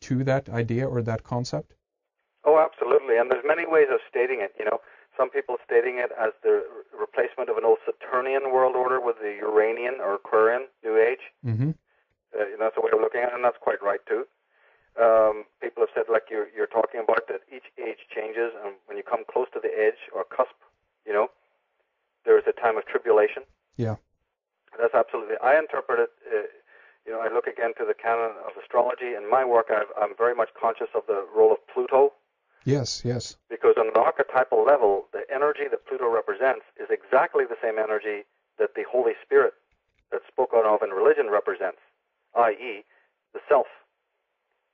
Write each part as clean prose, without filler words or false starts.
to that idea or that concept? Oh, absolutely. And there's many ways of stating it. Some people stating it as the replacement of an old Saturnian world order with the Uranian or Aquarian New Age. Mm-hmm. That's a way of looking at it, and that's quite right too. People have said, like you're talking about, that each age changes, and when you come close to the edge or cusp, there is a time of tribulation. Yeah. That's absolutely. I interpret it. I look again to the canon of astrology. In my work, I'm very much conscious of the role of Pluto. Yes, yes. Because on an archetypal level, the energy that Pluto represents is exactly the same energy that the Holy Spirit that's spoken of in religion represents, i.e., the self.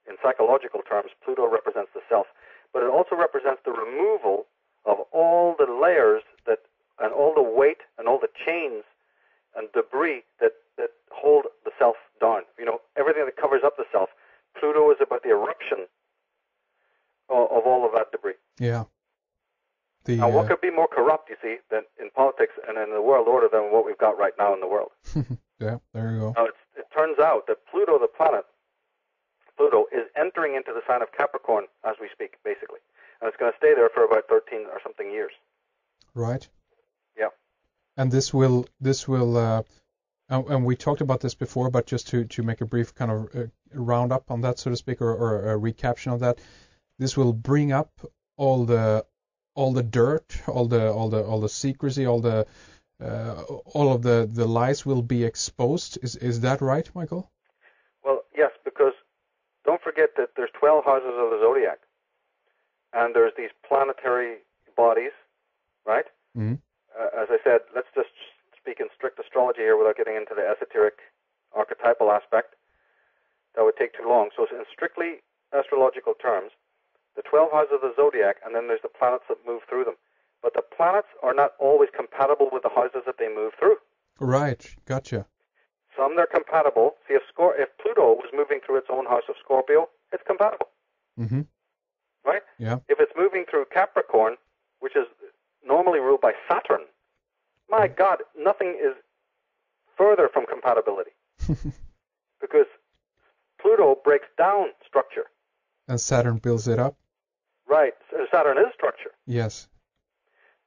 In psychological terms, Pluto represents the self. But it also represents the removal of all the layers and all the weight and all the chains and debris that hold the self down. Everything that covers up the self. Pluto is about the eruption of all of that debris. Yeah. Now, what could be more corrupt, you see, than in politics and in the world order than what we've got right now in the world? Yeah, there you go. Now, it turns out that Pluto, the planet, Pluto, is entering into the sign of Capricorn as we speak, basically. And it's going to stay there for about 13 or something years. Right. Yeah. And this will, and we talked about this before, but just to make a brief kind of round up on that, so to speak, or a recaption of that, this will bring up all the dirt, all the secrecy, all of the lies will be exposed. Is that right, Michael? Well, yes, because don't forget that there's 12 houses of the zodiac, and there's these planetary bodies, right? Mm-hmm. As I said, let's just speak in strict astrology here without getting into the esoteric archetypal aspect. That would take too long. So in strictly astrological terms, the 12 houses of the zodiac, and then there's the planets that move through them. But the planets are not always compatible with the houses that they move through. Right, gotcha. Some they're compatible. See, if Pluto was moving through its own house of Scorpio, it's compatible. Mm-hmm. Right? Yeah. If it's moving through Capricorn, which is normally ruled by Saturn, my God, nothing is further from compatibility. Because Pluto breaks down structure. And Saturn builds it up? Right. Saturn is structure. Yes.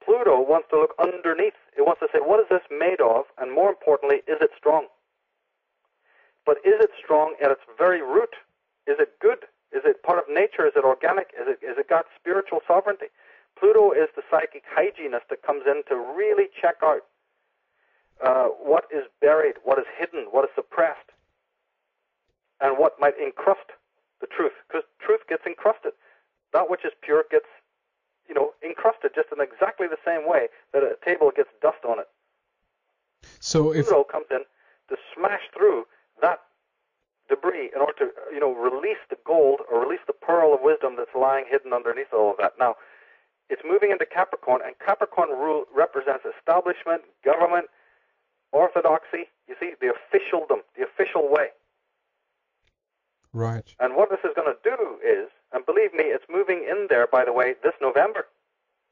Pluto wants to look underneath. It wants to say, what is this made of? And more importantly, is it strong? But is it strong at its very root? Is it good? Is it part of nature? Is it organic? Is it got spiritual sovereignty? Pluto is the psychic hygienist that comes in to really check out what is buried, what is hidden, what is suppressed, and what might encrust the truth. Because truth gets encrusted. That which is pure gets, encrusted just in exactly the same way that a table gets dust on it. So if Pluto comes in to smash through that debris in order to, release the gold or release the pearl of wisdom that's lying hidden underneath all of that. Now, it's moving into Capricorn, and Capricorn represents establishment, government, orthodoxy. You see, the officialdom, the official way. Right. And what this is going to do is, and believe me, it's moving in there, by the way, this November.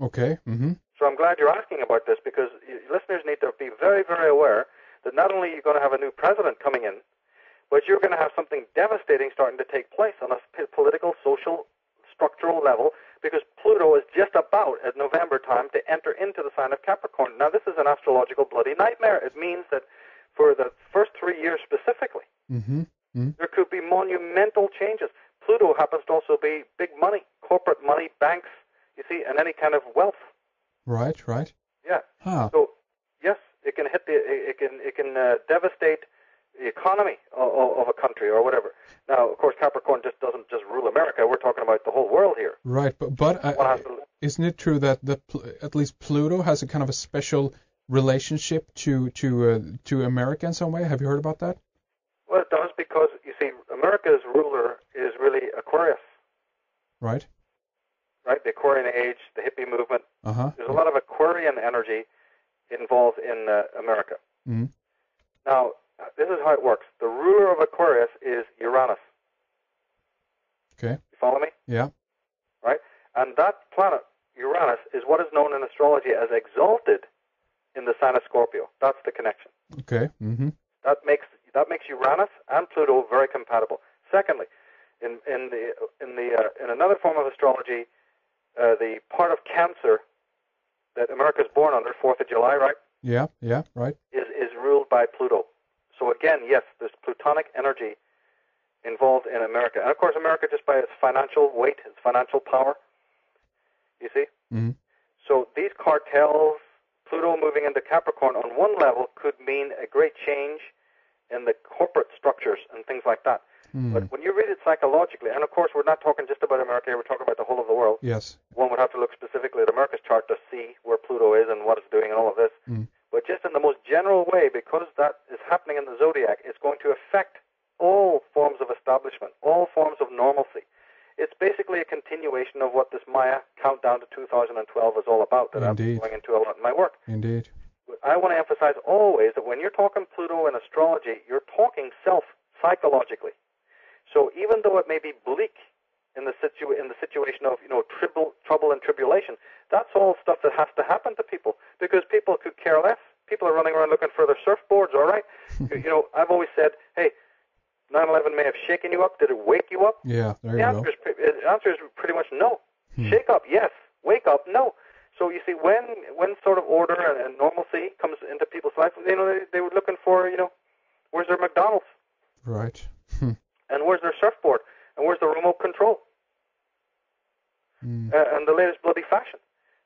Okay. Mm-hmm. So I'm glad you're asking about this, because listeners need to be very, very aware that not only are you going to have a new president coming in, but you're going to have something devastating starting to take place on a political, social, structural level, because Pluto is just about at November time to enter into the sign of Capricorn. Now, this is an astrological bloody nightmare. It means that for the first 3 years specifically, there could be monumental changes. Pluto happens to also be big money, corporate money, banks, you see, and any kind of wealth. Right. Yeah. Huh. So, yes, it can hit it can devastate the economy of a country or whatever. Now, of course, Capricorn doesn't just rule America. We're talking about the whole world here. Right, but isn't it true that at least Pluto has a kind of a special relationship to America in some way? Have you heard about that? Well, it does, because, you see, America's ruler is really Aquarius. Right. Right, the Aquarian age, the hippie movement. There's a lot of Aquarian energy involved in America. Mm-hmm. Now, this is how it works. The ruler of Aquarius is Uranus. Okay. You follow me? Yeah. Right? And that planet, Uranus, is what is known in astrology as exalted in the sign of Scorpio. That's the connection. Okay. Mm-hmm. That makes Uranus and Pluto very compatible. Secondly, In another form of astrology, the part of Cancer that America's born under, 4th of July, right? Yeah, right. Is ruled by Pluto. So again, yes, there's plutonic energy involved in America. And of course, America, just by its financial weight, its financial power, you see? Mm-hmm. So these cartels, Pluto moving into Capricorn on one level could mean a great change in the corporate structures and things like that. But when you read it psychologically, and of course we're not talking just about America here, we're talking about the whole of the world. Yes. One would have to look specifically at America's chart to see where Pluto is and what it's doing and all of this. But just in the most general way, because that is happening in the zodiac, it's going to affect all forms of establishment, all forms of normalcy. It's basically a continuation of what this Maya countdown to 2012 is all about, that Indeed. I'm going into a lot in my work. Indeed. But I want to emphasize always that when you're talking Pluto in astrology, you're talking self psychologically. So even though it may be bleak in the situation of trouble and tribulation, that's all stuff that has to happen to people, because people could care less. People are running around looking for their surfboards. All right, I've always said, hey, 9/11 may have shaken you up. Did it wake you up? Yeah, there you go. The answer is pretty much no. Shake up, yes. Wake up, no. So you see, when sort of order and normalcy comes into people's lives, they were looking for, where's their McDonald's? Right. And where's their surfboard? And where's the remote control? And the latest bloody fashion.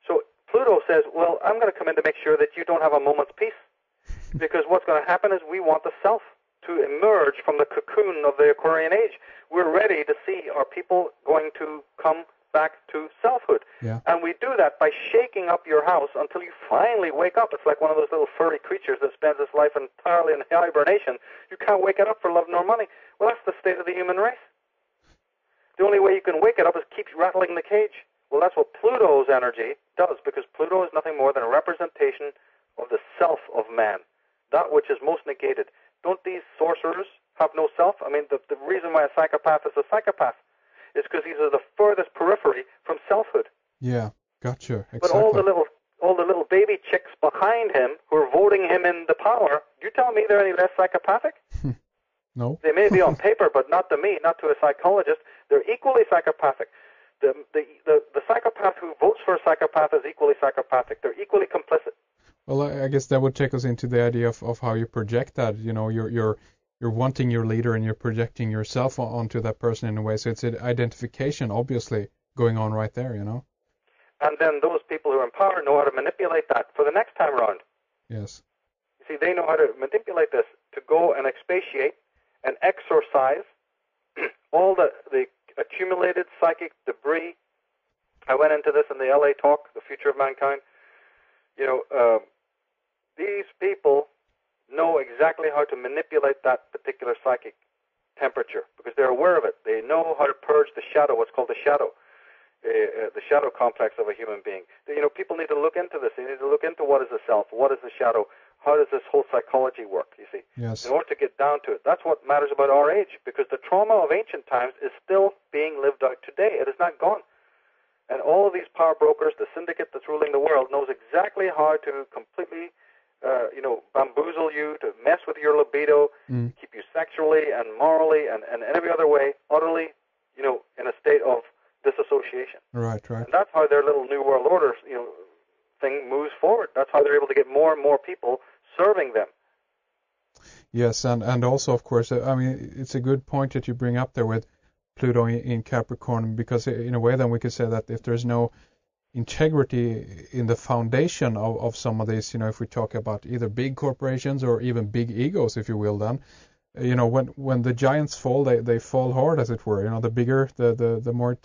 So Pluto says, well, I'm going to come in to make sure that you don't have a moment's peace. Because what's going to happen is we want the self to emerge from the cocoon of the Aquarian age. We're ready to see our people going to come back to selfhood. Yeah. And we do that by shaking up your house until you finally wake up. It's like one of those little furry creatures that spends its life entirely in hibernation. You can't wake it up for love nor money. Well, that's the state of the human race. The only way you can wake it up is keep rattling the cage. Well, that's what Pluto's energy does, because Pluto is nothing more than a representation of the self of man, that which is most negated. Don't these sorcerers have no self? I mean, the reason why a psychopath is a psychopath is because he's at the furthest periphery from selfhood. Yeah, gotcha. Exactly. But all the little baby chicks behind him who are voting him into power, you tell me they're any less psychopathic? No. They may be on paper, but not to me, not to a psychologist. They're equally psychopathic. The psychopath who votes for a psychopath is equally psychopathic. They're equally complicit. Well, I guess that would take us into the idea of how you project that. You're wanting your leader and you're projecting yourself onto that person in a way. So it's an identification, obviously, going on right there, And then those people who are in power know how to manipulate that for the next time around. Yes. You see, they know how to manipulate this to go and expatiate and exorcise all the accumulated psychic debris. I went into this in the LA talk, The Future of Mankind. These people know exactly how to manipulate that particular psychic temperature because they're aware of it. They know how to purge the shadow, what's called the shadow complex of a human being. People need to look into this. They need to look into what is the self, what is the shadow, how does this whole psychology work, you see, yes. in order to get down to it. That's what matters about our age, because the trauma of ancient times is still being lived out today. It is not gone. And all of these power brokers, the syndicate that's ruling the world, knows exactly how to completely bamboozle you, to mess with your libido, keep you sexually and morally and every other way utterly, in a state of disassociation. Right. And that's how their little New World Order, thing moves forward. That's how they're able to get more and more people serving them. Yes, and also, of course, it's a good point that you bring up there with Pluto in Capricorn, because in a way then we could say that if there's no integrity in the foundation of some of these, if we talk about either big corporations or even big egos, if you will, then, when the giants fall, they fall hard, as it were. The bigger, the more,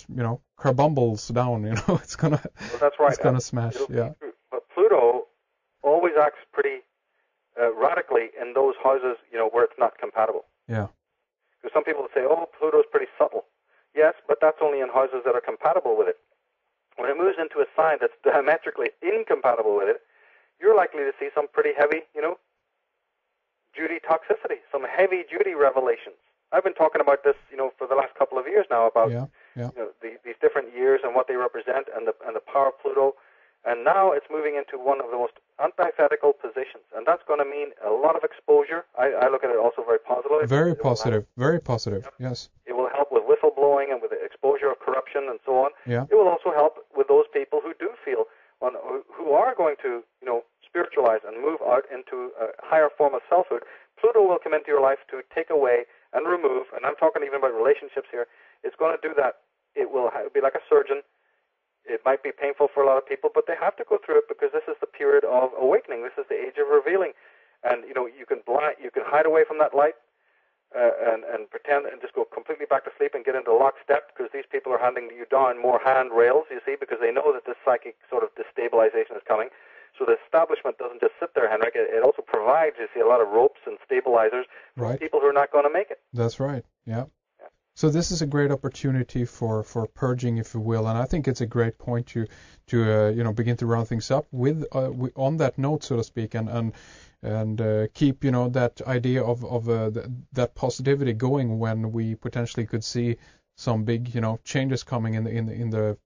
carbumbles down, it's gonna, well, that's right. It's gonna smash, yeah. But Pluto always acts pretty radically in those houses, where it's not compatible. Yeah. Because some people say, oh, Pluto's pretty subtle. Yes, but that's only in houses that are compatible with it. When it moves into a sign that's diametrically incompatible with it, you're likely to see some pretty heavy, duty toxicity, some heavy-duty revelations. I've been talking about this, for the last couple of years now about these different years and what they represent and the power of Pluto And now it's moving into one of the most antithetical positions, and that's going to mean a lot of exposure. I look at it also very positively. Very positive, very positive, yep. Yes. It will help with whistleblowing and with the exposure of corruption and so on. Yeah. It will also help with those people who do feel, who are going to, spiritualize and move out into a higher form of selfhood. Pluto will come into your life to take away and remove, and I'm talking even about relationships here. It's going to do that. It will be like a surgeon. It might be painful for a lot of people, but they have to go through it because this is the period of awakening. This is the age of revealing, and you can hide away from that light and pretend and just go completely back to sleep and get into lockstep because these people are handing you down more handrails. You see, because they know that this psychic sort of destabilization is coming. So the establishment doesn't just sit there, Henrik. It also provides, you see, a lot of ropes and stabilizers for people who are not going to make it. That's right. Yeah. So this is a great opportunity for purging, if you will, and I think it's a great point to begin to round things up with on that note, so to speak, and keep that idea of that positivity going when we potentially could see some big changes coming in the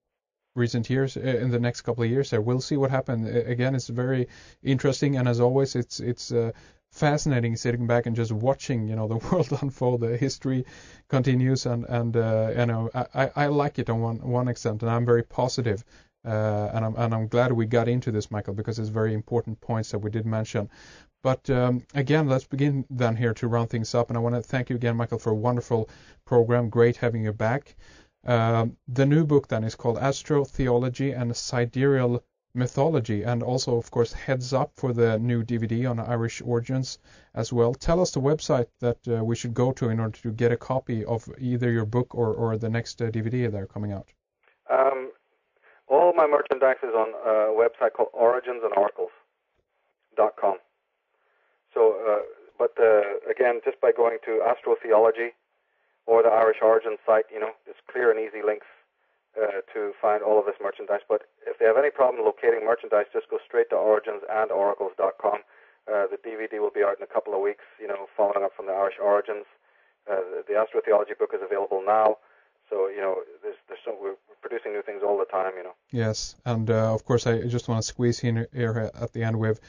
recent years, in the next couple of years. There, we'll see what happens. Again, it's very interesting, and as always, it's fascinating sitting back and just watching the world unfold. The history continues, and I like it on one extent, and I'm very positive, and I'm glad we got into this, Michael, because it's very important points that we did mention. But again, let's begin then here to round things up, and I want to thank you again, Michael, for a wonderful program. Great having you back. The new book then is called Astrotheology and Sidereal Mythology, and also, of course, heads up for the new DVD on Irish origins as well. Tell us the website that we should go to in order to get a copy of either your book or the next DVD that are coming out. All my merchandise is on a website called originsandoracles.com. So, again, just by going to Astrotheology or the Irish Origins site, it's clear and easy links to find all of this merchandise. But if they have any problem locating merchandise, just go straight to originsandoracles.com. The DVD will be out in a couple of weeks, following up from the Irish Origins. The Astrotheology book is available now. So, we're producing new things all the time, Yes, and of course, I just want to squeeze in here at the end. We've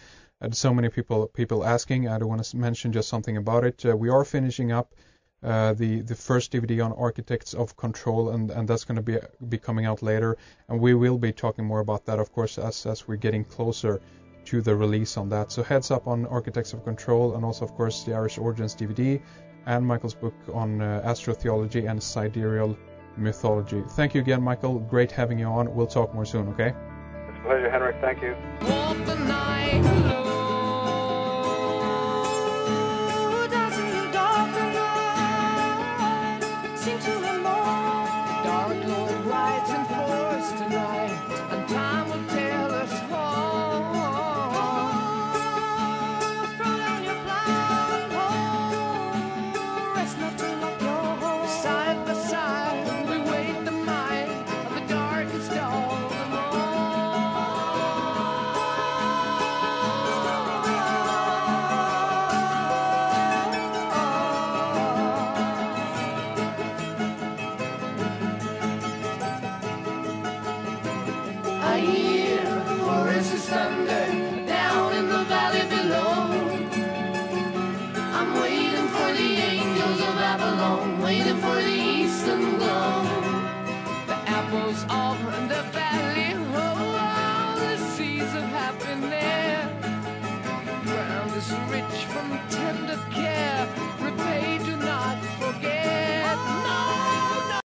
had so many people asking. I don't want to mention just something about it. We are finishing up the first DVD on Architects of Control, and that's going to be coming out later, and we will be talking more about that, of course, as we're getting closer to the release on that. So heads up on Architects of Control, and also, of course, the Irish Origins DVD and Michael's book on astrotheology and sidereal mythology. Thank you again, Michael. Great having you on. We'll talk more soon, okay? It's a pleasure, Henrik. Thank you. Walk the night alone, dancing in the dark and light, sing to the moon. Dark Lord rides in force tonight, and time will tell us all. Throw down your blindfold, rest not to lock your hold. Side by side, we wait the night of the darkest dawn. I hear Horace's thunder down in the valley below. I'm waiting for the angels of Babylon, waiting for the eastern glow. The apples are